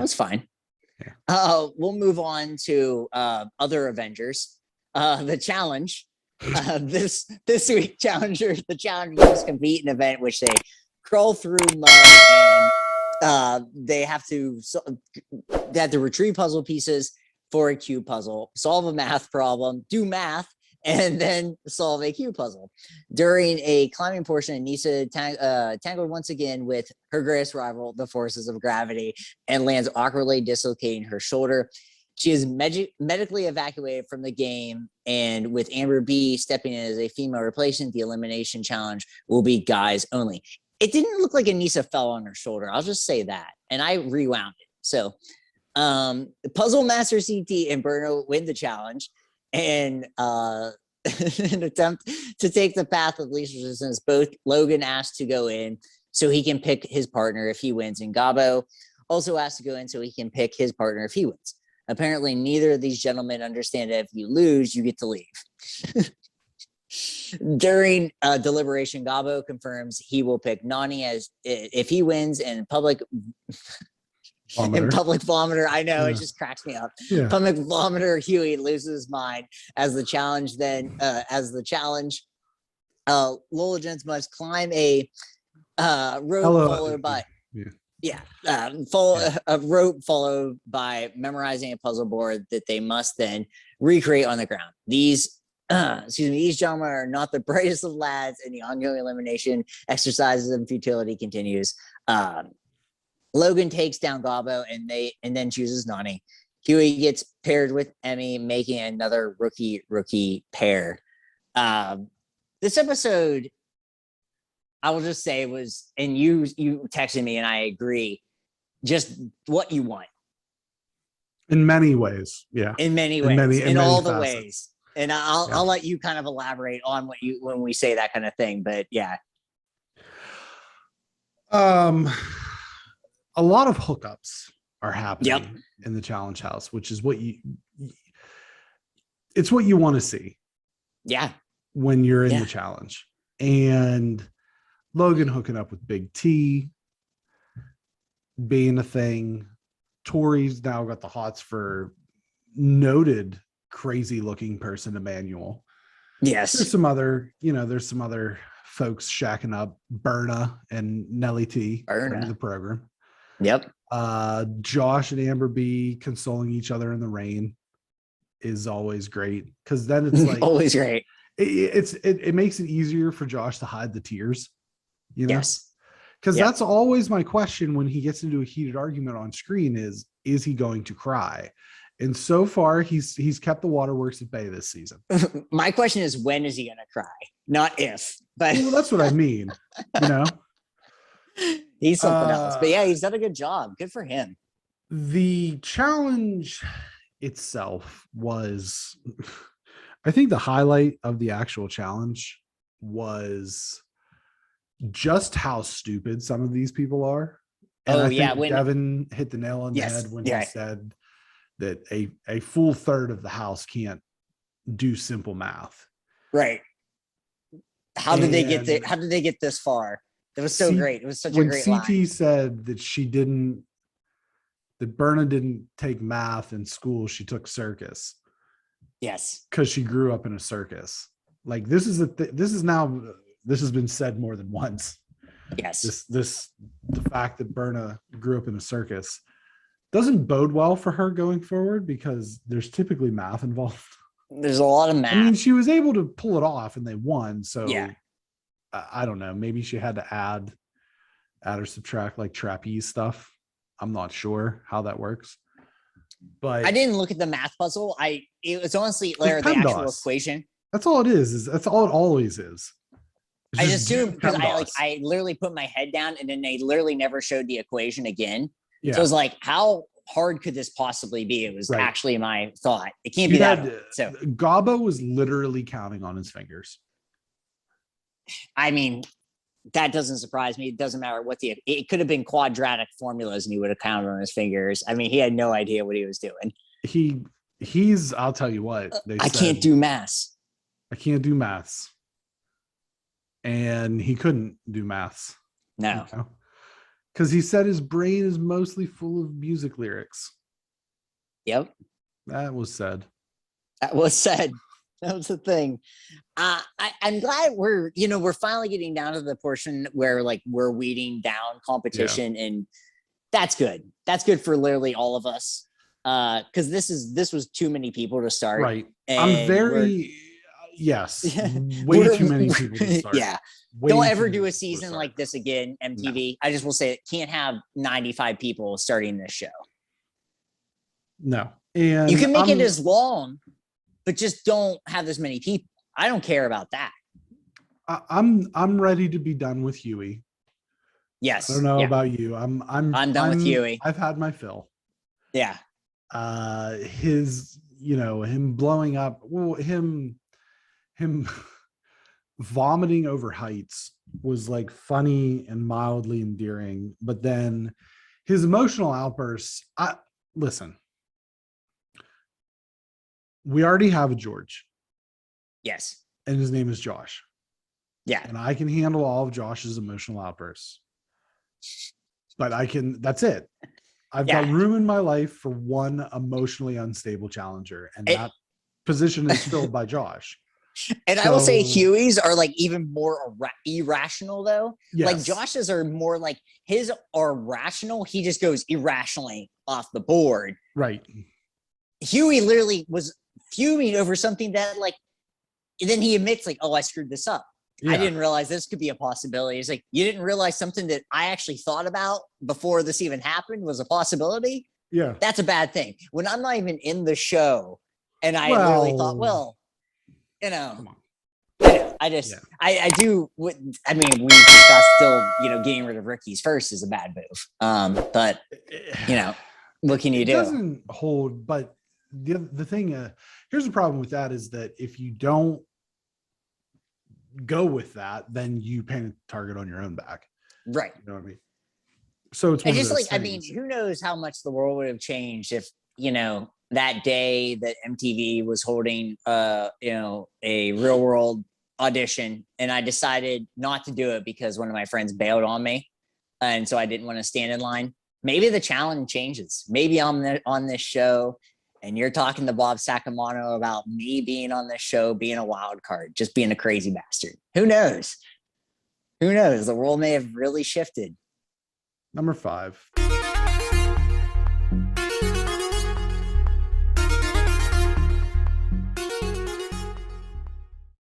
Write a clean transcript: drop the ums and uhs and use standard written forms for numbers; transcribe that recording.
was fine. Yeah. We'll move on to other Avengers. The challenge. This week, the challengers compete in an event which they crawl through mud and they have to retrieve puzzle pieces for a cube puzzle, solve a math problem, do math, and then solve a cube puzzle. During a climbing portion, Aneesa tangled once again with her greatest rival, the forces of gravity, and lands awkwardly, dislocating her shoulder. She is medically evacuated from the game, and with Amber B stepping in as a female replacement, the elimination challenge will be guys only. It didn't look like Aneesa fell on her shoulder. I'll just say that. And I rewound it. So Puzzle Master CT and Bruno win the challenge, and an attempt to take the path of least resistance, both Logan asked to go in so he can pick his partner if he wins, and Gabo also asked to go in so he can pick his partner if he wins. Apparently, neither of these gentlemen understand that if you lose, you get to leave. During deliberation, Gabo confirms he will pick Nani as if he wins, and public vomiter. I know, it just cracks me up. Yeah. Public vomiter Hughie loses his mind as the challenge. Lola Gents must climb a rope followed by. A rope followed by memorizing a puzzle board that they must then recreate on the ground. These gentlemen are not the brightest of lads, and the ongoing elimination exercises and futility continues. Logan takes down Gabo and then chooses Nani. Hughie gets paired with Emmy, making another rookie pair. This episode, I will just say, was, and you texted me and I agree, just what you want. In many ways. Yeah. In many ways. In all the ways. And I'll let you kind of elaborate on when we say that kind of thing. But yeah. A lot of hookups are happening in the challenge house, which is what it's what you want to see. Yeah. When you're in the challenge. And Logan hooking up with Big T being a thing. Tori's now got the hots for noted crazy looking person, Emmanuel. Yes. There's some other folks shacking up. Berna and Nelly T from the program. Yep. Josh and Amber B consoling each other in the rain is always great, because then it's like always great. It makes it easier for Josh to hide the tears, you know? Yes. Because that's always my question when he gets into a heated argument on screen is he going to cry? And so far he's kept the waterworks at bay this season. My question is, when is he gonna cry? Not if, but well, that's what I mean. You know, he's something else. But yeah, he's done a good job. Good for him. The challenge itself was, I think the highlight of the actual challenge was just how stupid some of these people are. And I think Devin hit the nail on the head when he said that a full third of the house can't do simple math. Right. How did they get there? How did they get this far? It was so great. It was such a great line. CT said that that Berna didn't take math in school. She took circus. Yes. Because she grew up in a circus. Like this has been said more than once. Yes. The fact that Berna grew up in a circus doesn't bode well for her going forward, because there's typically math involved. There's a lot of math. I mean, she was able to pull it off and they won. So I don't know. Maybe she had to add or subtract like trapeze stuff. I'm not sure how that works. But I didn't look at the math puzzle. It was honestly the actual equation. That's all it is. That's all it always is. I just assumed, because I literally put my head down and then they literally never showed the equation again. Yeah. So I was like, how hard could this possibly be? It was actually my thought. It can't be that hard. So Gabo was literally counting on his fingers. I mean, that doesn't surprise me. It doesn't matter it could have been quadratic formulas and he would have counted on his fingers. I mean, he had no idea what he was doing. He's I'll tell you what. I can't do maths. I can't do maths. And he couldn't do maths. No. You know? Because he said his brain is mostly full of music lyrics. Yep. That was said. That was said. That was the thing. I'm glad we're finally getting down to the portion where like we're weeding down competition, and that's good. That's good for literally all of us. Because this was too many people to start. Right. And yes, way too many people to start. Yeah. Don't ever do a season like this again, MTV. No. I just will say it can't have 95 people starting this show. No. And you can make it as long, but just don't have as many people. I don't care about that. I'm ready to be done with Hughie. Yes. I don't know about you. I'm done with Hughie. I've had my fill. Yeah. Him blowing up, him vomiting over heights was like funny and mildly endearing, but then his emotional outbursts, listen. We already have a George. Yes. And his name is Josh. Yeah. And I can handle all of Josh's emotional outbursts. But that's it. I've got room in my life for one emotionally unstable challenger. And that position is filled by Josh. And I will say Huey's are like even more irrational though. Yes. Like Josh's are more like his are rational. He just goes irrationally off the board. Right. Hughie literally was fuming over something that like, and then he admits like, oh, I screwed this up. Yeah. I didn't realize this could be a possibility. It's like, you didn't realize something that I actually thought about before this even happened was a possibility. Yeah. That's a bad thing. When I'm not even in the show and I literally thought, well, I do. I mean, we discussed still, getting rid of Ricky's first is a bad move. But what can you do? It doesn't hold, but the thing, here's the problem with that is that if you don't go with that, then you paint a target on your own back. Right. You know what I mean? So it's just like, things. I mean, who knows how much the world would have changed if, that day that MTV was holding, a real world audition and I decided not to do it because one of my friends bailed on me. And so I didn't want to stand in line. Maybe the challenge changes. Maybe I'm on this show and you're talking to Bob Sacamano about me being on this show, being a wild card, just being a crazy bastard. Who knows? Who knows? The world may have really shifted. Number 5.